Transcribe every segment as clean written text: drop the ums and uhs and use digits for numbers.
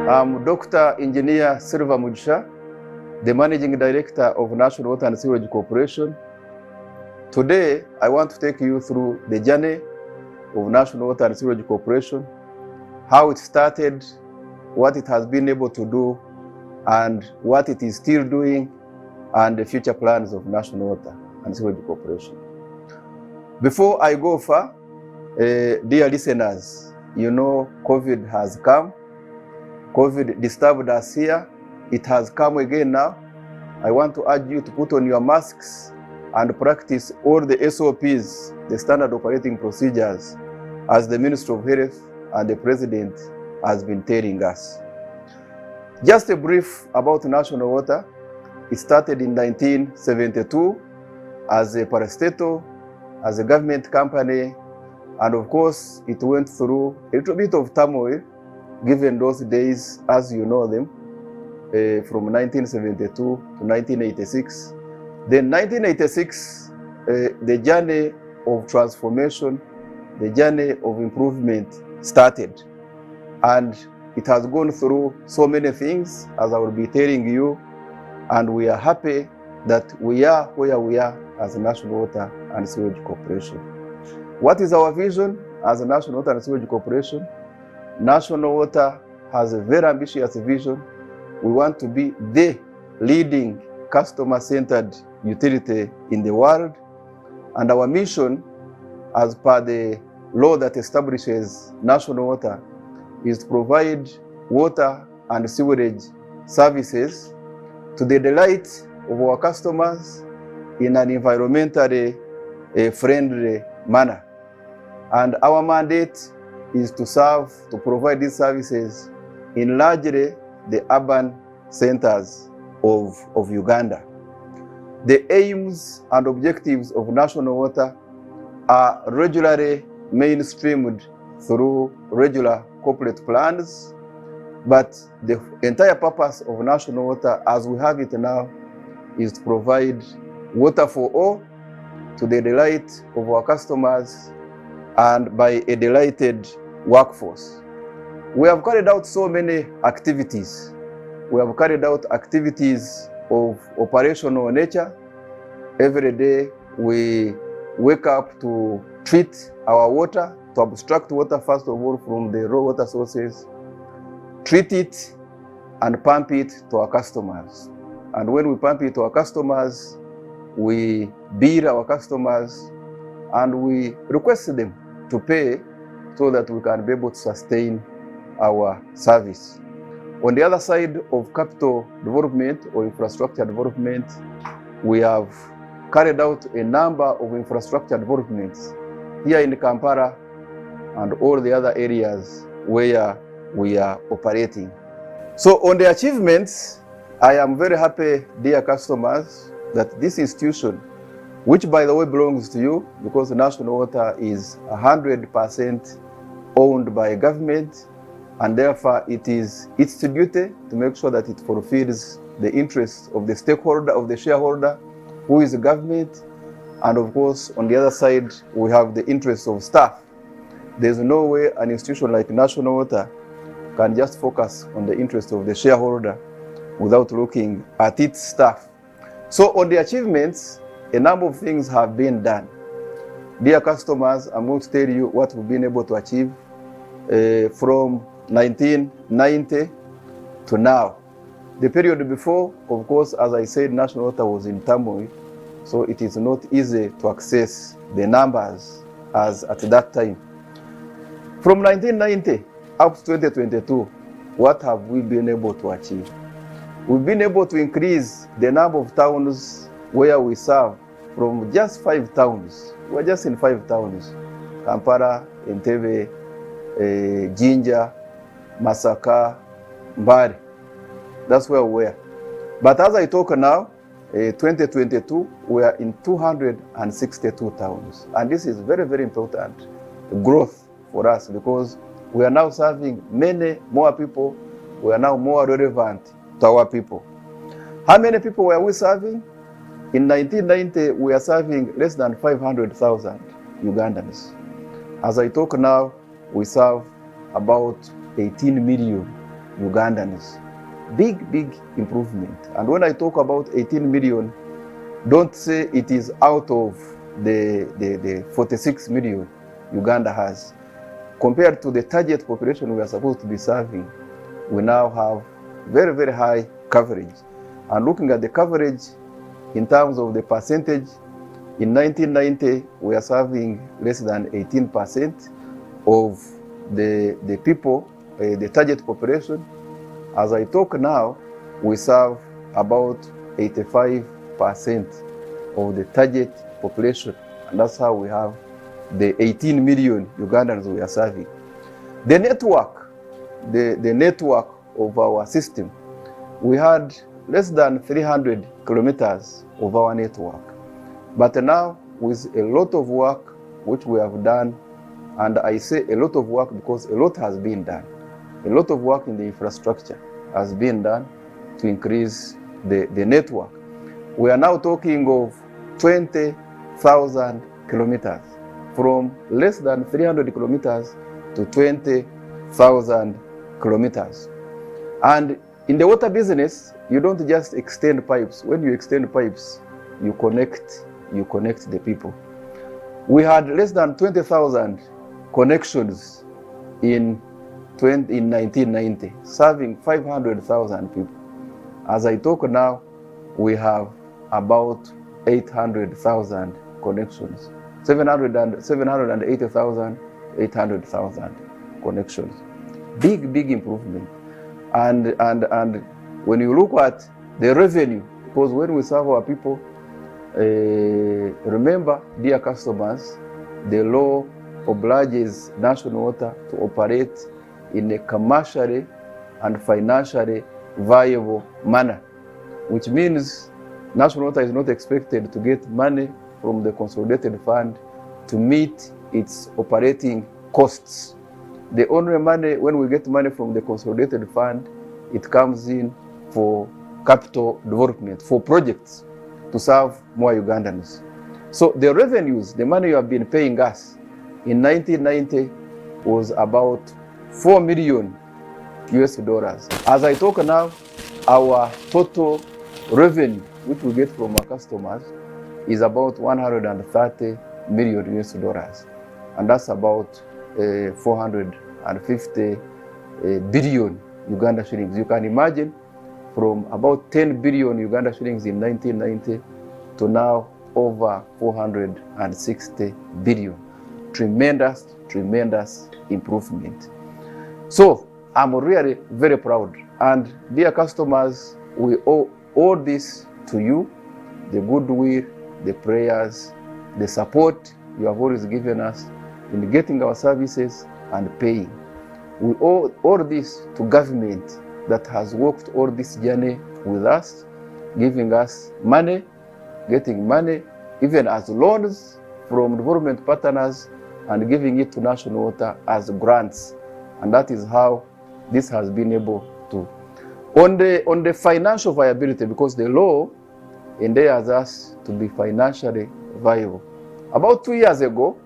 I'm Dr. Engineer Silva Mugisha, the Managing Director of National Water and Sewerage Corporation. Today, I want to take you through the journey of National Water and Sewerage Corporation, how it started, what it has been able to do, and what it is still doing, and the future plans of National Water and Sewerage Corporation. Before I go far, dear listeners, you know COVID has come. COVID disturbed us here. It has come again now. I want to urge you to put on your masks and practice all the SOPs, the standard operating procedures, as the Minister of Health and the President has been telling us. Just a brief about National Water. It started in 1972 as a parastatal, as a government company, and of course it went through a little bit of turmoil given those days as you know them, from 1972 to 1986. Then 1986, the journey of transformation, the journey of improvement started. And it has gone through so many things, as I will be telling you, and we are happy that we are where we are as a National Water and Sewerage Corporation. What is our vision as a National Water and Sewerage Corporation? National Water has a very ambitious vision. We want to be the leading customer-centered utility in the world. And our mission, as per the law that establishes National Water, is to provide water and sewerage services to the delight of our customers in an environmentally friendly manner. And our mandate is to serve, to provide these services in largely the urban centers of Uganda. The aims and objectives of National Water are regularly mainstreamed through regular corporate plans, but the entire purpose of National Water, as we have it now, is to provide water for all to the delight of our customers and by a delighted workforce. We have carried out so many activities. We have carried out activities of operational nature. Every day we wake up to treat our water, to abstract water first of all from the raw water sources, treat it and pump it to our customers. And when we pump it to our customers, we bill our customers and we request them to pay so that we can be able to sustain our service. On the other side of capital development or infrastructure development, we have carried out a number of infrastructure developments here in Kampala and all the other areas where we are operating. So on the achievements, I am very happy, dear customers, that this institution, which by the way belongs to you, because National Water is 100% owned by government, and therefore it is its duty to make sure that it fulfills the interests of the stakeholder, of the shareholder, who is the government. And of course, on the other side, we have the interests of staff. There's no way an institution like National Water can just focus on the interests of the shareholder without looking at its staff. So on the achievements, a number of things have been done. Dear customers, I'm going to tell you what we've been able to achieve from 1990 to now. The period before, of course, as I said, National Water was in turmoil, so it is not easy to access the numbers as at that time. From 1990 up to 2022, what have we been able to achieve? We've been able to increase the number of towns where we serve from just 5 towns. We're just in 5 towns: Kampala, Entebbe, Jinja, Masaka, Mbari. That's where we are. But as I talk now, 2022, we are in 262 towns. And this is very, very important growth for us, because we are now serving many more people. We are now more relevant to our people. How many people were we serving? In 1990, we are serving less than 500,000 Ugandans. As I talk now, we serve about 18 million Ugandans. Big, big improvement. And when I talk about 18 million, don't say it is out of the 46 million Uganda has. Compared to the target population we are supposed to be serving, we now have very, very high coverage. And looking at the coverage in terms of the percentage, in 1990, we are serving less than 18% of the people, the target population. As I talk now, we serve about 85% of the target population, and that's how we have the 18 million Ugandans we are serving. The network, the network of our system, we had less than 300 kilometers of our network. But now, with a lot of work which we have done, and I say a lot of work because a lot has been done. A lot of work in the infrastructure has been done to increase the network. We are now talking of 20,000 kilometers, from less than 300 kilometers to 20,000 kilometers. And in the water business, you don't just extend pipes. When you extend pipes, you connect the people. We had less than 20,000 connections in 1990, serving 500,000 people. As I talk now, we have about 800,000 connections, 780,000, 800,000 connections. Big, big improvement. And when you look at the revenue, because when we serve our people, remember, dear customers, the law obliges National Water to operate in a commercially and financially viable manner, which means National Water is not expected to get money from the consolidated fund to meet its operating costs. The only money, when we get money from the consolidated fund, it comes in for capital development, for projects to serve more Ugandans. So the revenues, the money you have been paying us in 1990 was about $4 million. As I talk now, our total revenue, which we get from our customers, is about $130 million. And that's about 450 billion Uganda shillings. You can imagine, from about 10 billion Uganda shillings in 1990 to now over 460 billion. Tremendous, tremendous improvement. So I'm really very proud. And dear customers, we owe all this to you, the goodwill, the prayers, the support you have always given us in getting our services and paying. We owe all this to government that has walked all this journey with us, giving us money, getting money, even as loans from development partners, and giving it to National Water as grants. And that is how this has been able to. On the financial viability, because the law endears us to be financially viable. About 2 years ago,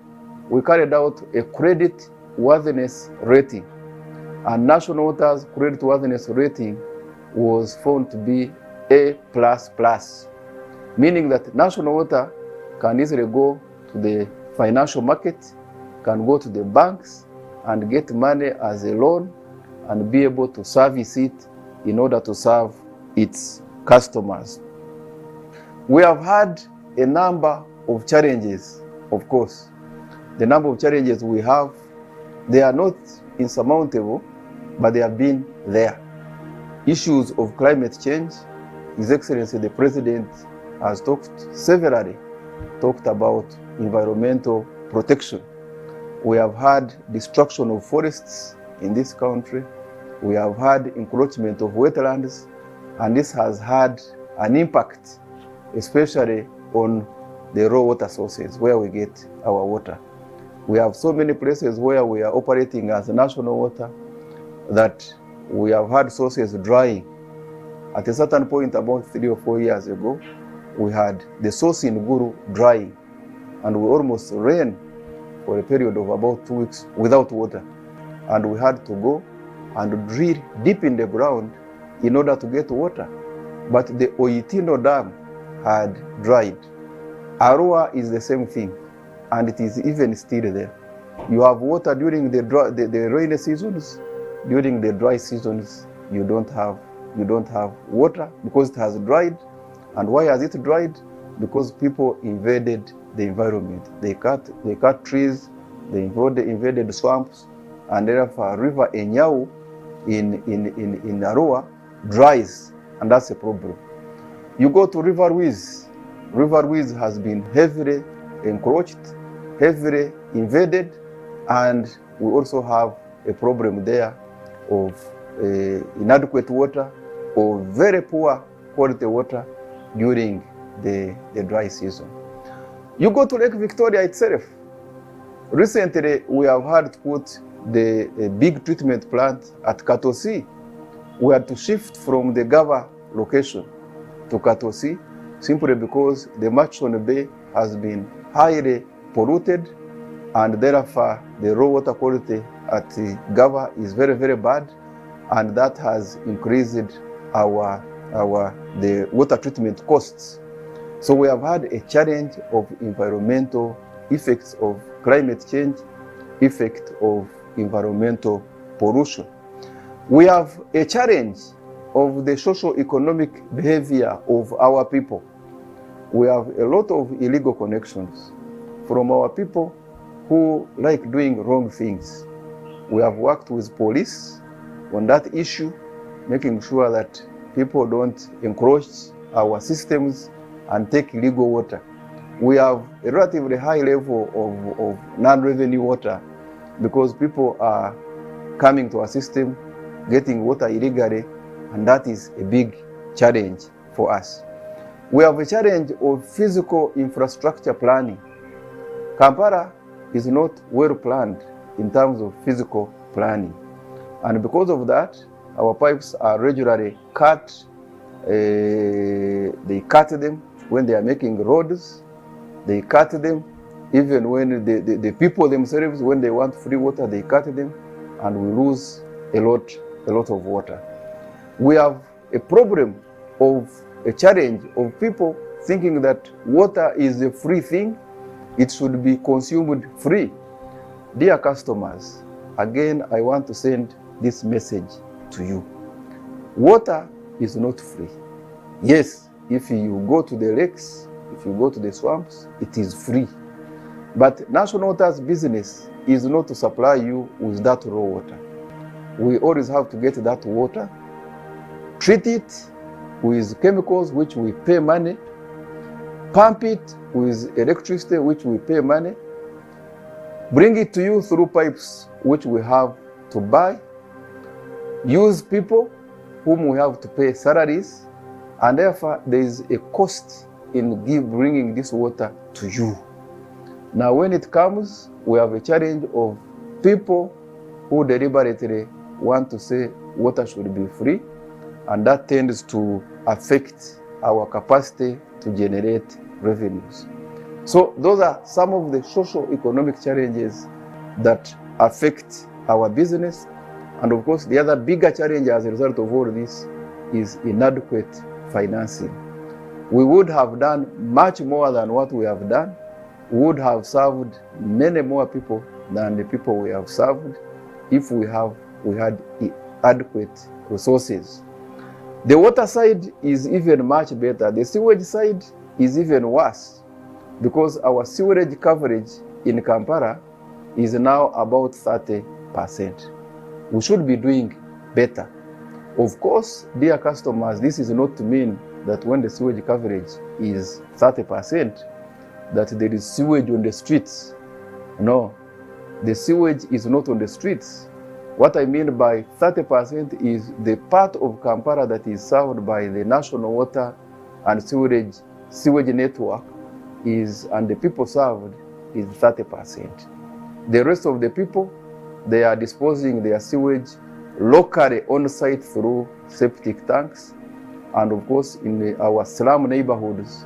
we carried out a credit worthiness rating, and National Water's credit worthiness rating was found to be A++, meaning that National Water can easily go to the financial market, can go to the banks and get money as a loan and be able to service it in order to serve its customers. We have had a number of challenges, of course. The number of challenges we have, they are not insurmountable, but they have been there. Issues of climate change. His Excellency the President has severally talked about environmental protection. We have had destruction of forests in this country. We have had encroachment of wetlands, and this has had an impact, especially on the raw water sources where we get our water. We have so many places where we are operating as National Water that we have had sources drying. At a certain point, about 3 or 4 years ago, we had the source in Guru drying, and we almost ran for a period of about 2 weeks without water. And we had to go and drill deep in the ground in order to get water. But the Oitino Dam had dried. Arua is the same thing, and it is even still there. You have water during the rainy seasons. During the dry seasons, you don't have water because it has dried. And why has it dried? Because people invaded the environment. They cut trees, they invaded swamps, and therefore River Enyau in Arua dries, and that's a problem. You go to River Wiz. River Wiz has been heavily encroached, heavily invaded, and we also have a problem there of inadequate water or very poor quality water during the dry season. You go to Lake Victoria itself. Recently, we have had to put the big treatment plant at Katosi. We had to shift from the Gava location to Katosi simply because the Murchison Bay has been highly polluted, and therefore the raw water quality at Gava is very, very bad, and that has increased the water treatment costs. So we have had a challenge of environmental effects of climate change, effect of environmental pollution. We have a challenge of the socio-economic behavior of our people. We have a lot of illegal connections from our people who like doing wrong things. We have worked with police on that issue, making sure that people don't encroach our systems and take illegal water. We have a relatively high level of non-revenue water because people are coming to our system, getting water illegally, and that is a big challenge for us. We have a challenge of physical infrastructure planning. Kampala is not well planned in terms of physical planning. And because of that, our pipes are regularly cut. They cut them when they are making roads. They cut them even when the people themselves, when they want free water, they cut them, and we lose a lot of water. We have a problem of a challenge of people thinking that water is a free thing. It should be consumed free. Dear customers, again, I want to send this message to you. Water is not free. Yes, if you go to the lakes, if you go to the swamps, it is free. But National Water's business is not to supply you with that raw water. We always have to get that water, treat it with chemicals which we pay money, pump it with electricity which we pay money, bring it to you through pipes which we have to buy, use people whom we have to pay salaries, and therefore there is a cost in bringing this water to you. Now when it comes, we have a challenge of people who deliberately want to say water should be free, and that tends to affect our capacity to generate revenues. So those are some of the socio-economic challenges that affect our business. And of course, the other bigger challenge as a result of all this is inadequate financing. We would have done much more than what we have done. We would have served many more people than the people we have served if we had adequate resources. The water side is even much better. The sewage side is even worse because our sewerage coverage in Kampala is now about 30%. We should be doing better. Of course, dear customers, this is not to mean that when the sewage coverage is 30%, that there is sewage on the streets. No, the sewage is not on the streets. What I mean by 30% is the part of Kampala that is served by the National Water and Sewage Network and the people served is 30%. The rest of the people, they are disposing their sewage locally on site through septic tanks. And of course, in our slum neighborhoods,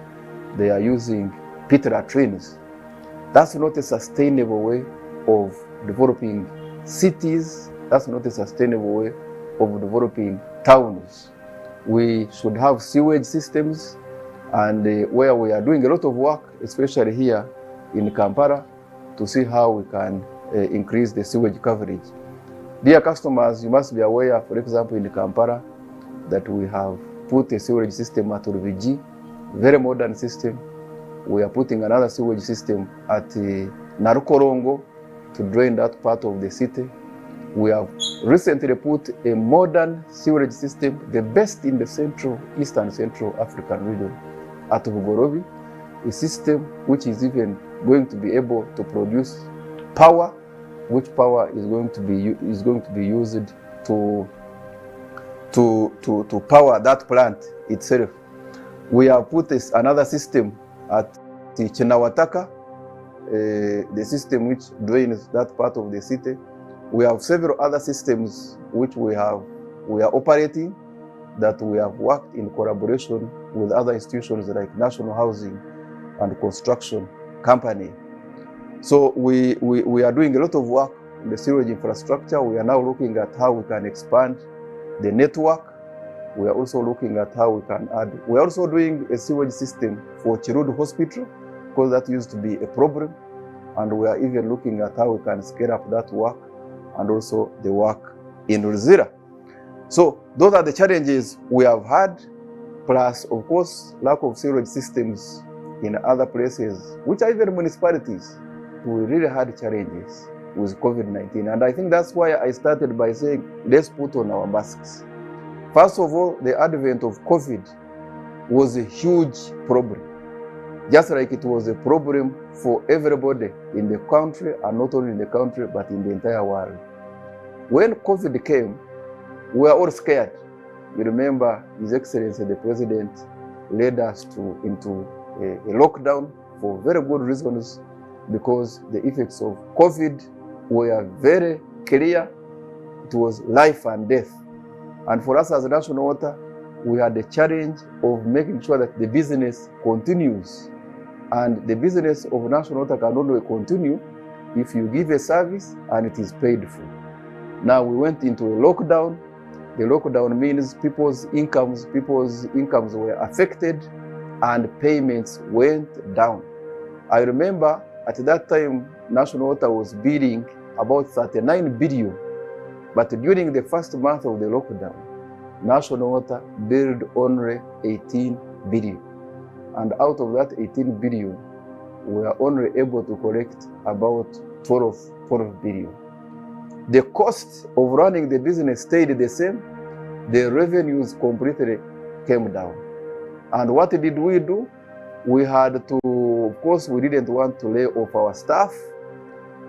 they are using pit latrines. That's not a sustainable way of developing cities That's not a sustainable way of developing towns. We should have sewage systems, and where we are doing a lot of work, especially here in Kampala, to see how we can increase the sewage coverage. Dear customers, you must be aware, for example, in Kampala, that we have put a sewage system at Rubigi, very modern system. We are putting another sewage system at Narukorongo to drain that part of the city. We have recently put a modern sewage system, the best in the East and Central African region, at Bugorobi, a system which is even going to be able to produce power, which power is going to be used to power that plant itself. We have put another system at Chinawataka, the system which drains that part of the city. We have several other systems which we are operating, that we have worked in collaboration with other institutions like National Housing and Construction Company. So we are doing a lot of work in the sewage infrastructure. We are now looking at how we can expand the network. We are also looking at how we can add. We are also doing a sewage system for Chirud Hospital, because that used to be a problem. And we are even looking at how we can scale up that work, and also the work in Ruzira. So those are the challenges we have had, plus of course lack of sewage systems in other places, which are even municipalities. We really had challenges with COVID-19. And I think that's why I started by saying, let's put on our masks. First of all, the advent of COVID was a huge problem, just like it was a problem for everybody in the country, and not only in the country, but in the entire world. When COVID came, we were all scared. You remember His Excellency the President led us into a lockdown for very good reasons, because the effects of COVID were very clear. It was life and death. And for us as National Water, we had the challenge of making sure that the business continues. And the business of National Water can only continue if you give a service and it is paid for. Now we went into a lockdown. The lockdown means people's incomes were affected and payments went down. I remember at that time, National Water was billing about 39 billion. But during the first month of the lockdown, National Water billed only 18 billion. And out of that 18 billion, we were only able to collect about 12 billion. The cost of running the business stayed the same. The revenues completely came down. And what did we do? We had to, of course, we didn't want to lay off our staff.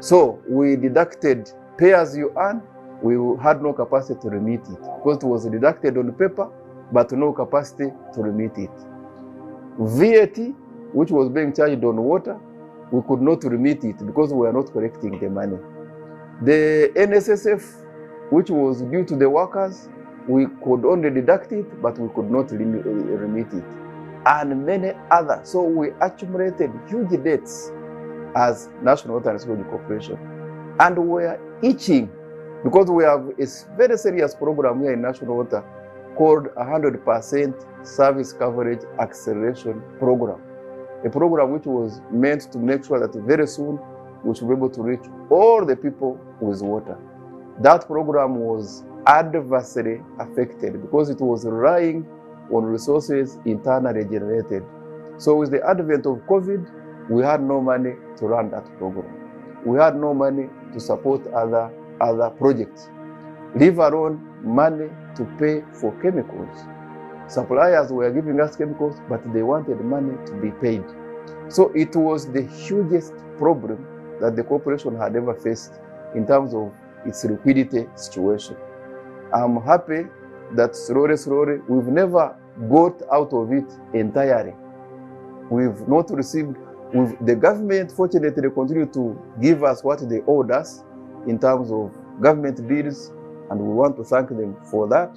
So we deducted pay as you earn. We had no capacity to remit it, because it was deducted on paper, but no capacity to remit it. VAT, which was being charged on water, we could not remit it because we were not collecting the money. The NSSF, which was due to the workers, we could only deduct it, but we could not remit it. And many others. So we accumulated huge debts as National Water and Sewage Corporation. And we are itching, because we have a very serious program here in National Water called 100% Service Coverage Acceleration Program. A program which was meant to make sure that very soon we should be able to reach all the people with water. That program was adversely affected because it was relying on resources internally generated. So with the advent of COVID, we had no money to run that program. We had no money to support other projects, leave alone money to pay for chemicals. Suppliers were giving us chemicals, but they wanted money to be paid. So it was the hugest problem that the corporation had ever faced in terms of its liquidity situation. I'm happy that slowly, we've never got out of it entirely. We've not received, the government fortunately continued to give us what they owed us in terms of government bills, and we want to thank them for that.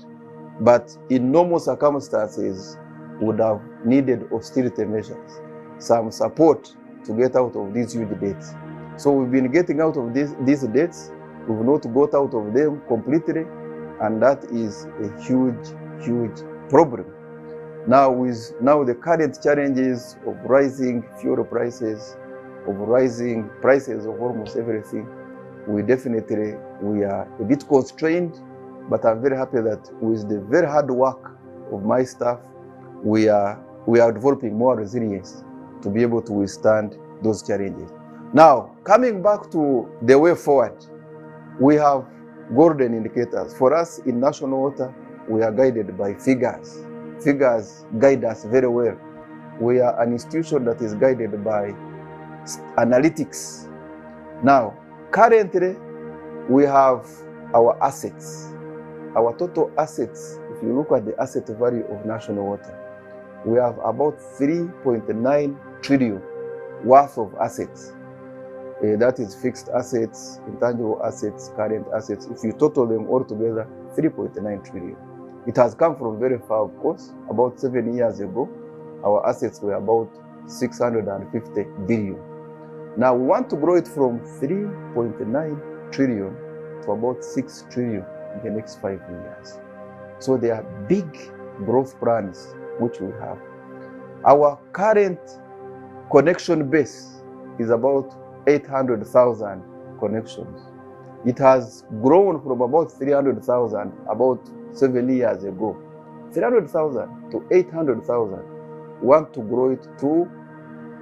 But in normal circumstances, we would have needed austerity measures, some support to get out of these huge debts. So we've been getting out of these debts, We've not got out of them completely, and that is a huge problem. Now the current challenges of rising fuel prices, of rising prices of almost everything, we are a bit constrained, but I'm very happy that with the very hard work of my staff, we are developing more resilience to be able to withstand those challenges. Now, coming back to the way forward, we have golden indicators. For us in National Water, we are guided by figures. Figures guide us very well. We are an institution that is guided by analytics. Now, currently, we have our assets. Our total assets, if you look at the asset value of National Water, we have about 3.9 trillion worth of assets. That is fixed assets, intangible assets, current assets. If you total them all together, 3.9 trillion. It has come from very far, of course. About 7 years ago, our assets were about 650 billion. Now we want to grow it from 3.9 trillion to about 6 trillion in the next 5 years. So there are big growth plans which we have. Our current connection base is about 800,000 connections. It has grown from about 300,000 about 7 years ago. 300,000 to 800,000. We want to grow it to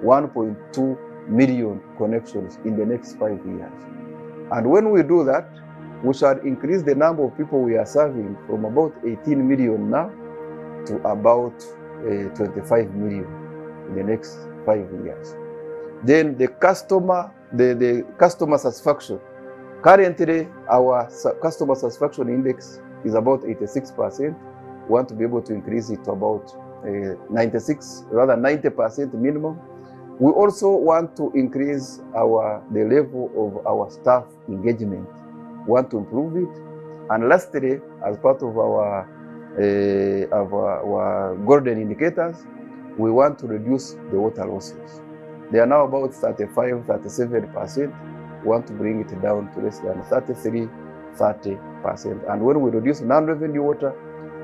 1.2 million connections in the next 5 years. And when we do that, we shall increase the number of people we are serving from about 18 million now to about 25 million in the next 5 years. Then the customer satisfaction. Currently, our customer satisfaction index is about 86%. We want to be able to increase it to about 90% minimum. We also want to increase the level of our staff engagement. We want to improve it. And lastly, as part of our golden indicators, we want to reduce the water losses. They are now about 35–37%. We want to bring it down to less than 33–30%. And when we reduce non-revenue water,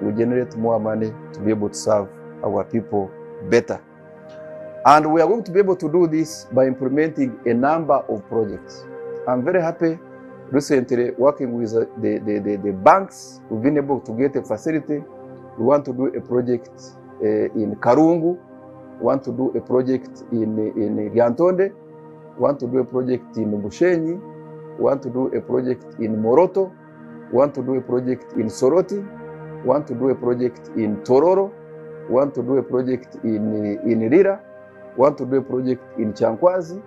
we generate more money to be able to serve our people better. And we are going to be able to do this by implementing a number of projects. I'm very happy recently working with the banks. We've been able to get a facility. We want to do a project in Karungu. We want to do a project in Lyantonde. We want to do a project in Bushenyi. We want to do a project in Moroto. We want to do a project in Soroti. We want to do a project in Tororo. We want to do a project in Lira. We want to do a project in Chankwazi.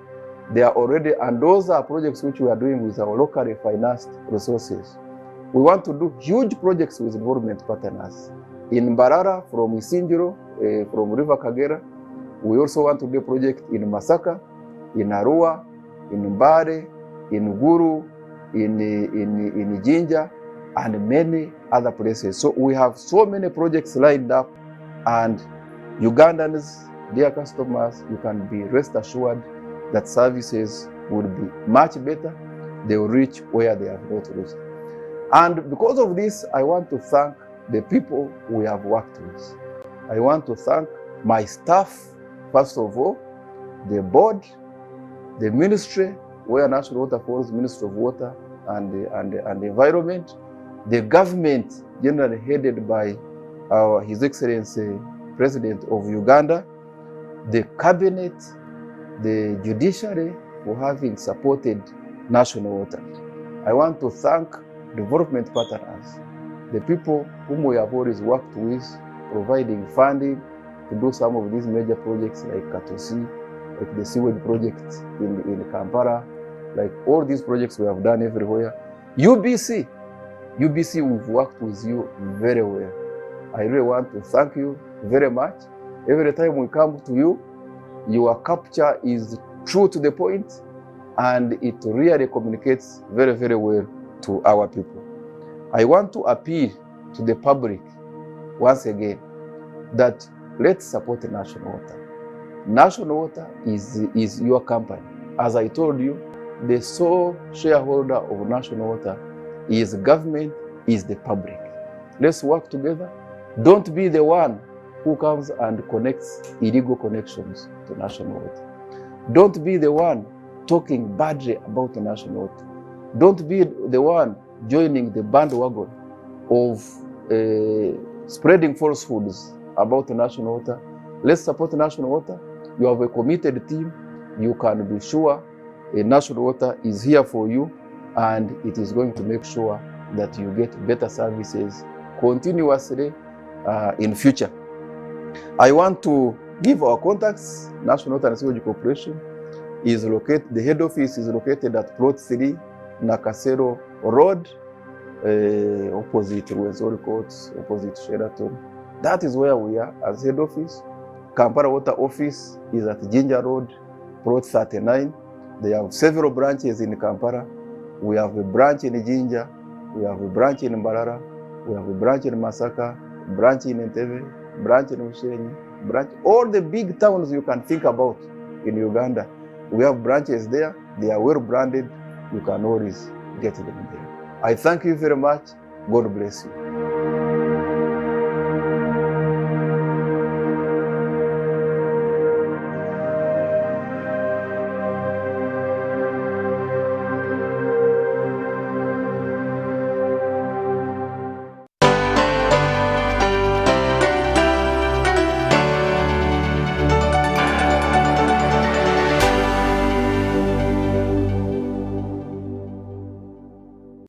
They are already, and those are projects which we are doing with our locally financed resources. We want to do huge projects with development partners. In Mbarara, from Isinjiro, from River Kagera. We also want to do a project in Masaka, in Arua, in Mbare, in Guru, in Jinja, and many other places. So we have so many projects lined up, and Ugandans, dear customers, you can be rest assured that services will be much better. They will reach where they have not reached. And because of this, I want to thank the people we have worked with. I want to thank my staff, first of all, the board, the ministry, where National Water falls, Ministry of Water and the Environment, the government, generally headed by His Excellency President of Uganda, the cabinet, the judiciary for having supported National Water. I want to thank development partners, the people whom we have always worked with, providing funding to do some of these major projects like Katosi, like the sewage project in Kampala, like all these projects we have done everywhere. UBC, we've worked with you very well. I really want to thank you very much. Every time we come to you, your capture is true to the point, and it really communicates very, very well to our people. I want to appeal to the public once again that let's support National Water. National Water is your company. As I told you, the sole shareholder of National Water is government, is the public. Let's work together. Don't be the one who comes and connects illegal connections to National Water. Don't be the one talking badly about the National Water. Don't be the one joining the bandwagon of spreading falsehoods about the National Water. Let's support National Water. You have a committed team. You can be sure National Water is here for you, and it is going to make sure that you get better services continuously in future. I want to give our contacts. National Water and Sewage Corporation is located, the head office is located at Plot 3, Nakasero Road, opposite Rwenzori Courts, opposite Sheraton. That is where we are as head office. Kampala Water office is at Jinja Road, Plot 39. They have several branches in Kampala. We have a branch in Jinja, we have a branch in Mbarara, we have a branch in Masaka, branch in Entebbe, branch in Ushenyi, branch, all the big towns you can think about in Uganda. We have branches there. They are well branded. You can always get them there. I thank you very much. God bless you.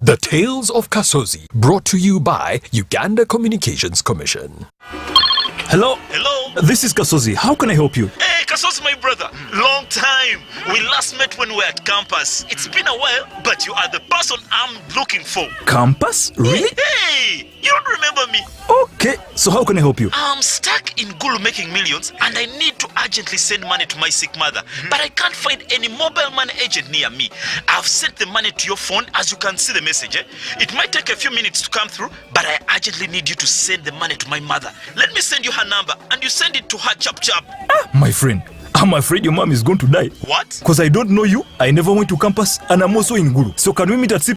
The Tales of Kasozi, brought to you by Uganda Communications Commission. Hello? Hello? This is Kasozi. How can I help you? Hey, Kasozi, my brother. Long time. We last met when we were at campus. It's been a while, but you are the person I'm looking for. Campus? Really? Hey, you don't remember me? Okay, so how can I help you? I'm stuck in Gulu making millions, and I need to urgently send money to my sick mother. But I can't find any mobile money agent near me. I've sent the money to your phone, as you can see the message. It might take a few minutes to come through, but I urgently need you to send the money to my mother. Let me send you her number, and you send it to her chap. My friend, I'm afraid your mom is going to die. What? Because I don't know you, I never went to campus, and I'm also in Gulu. So can we meet at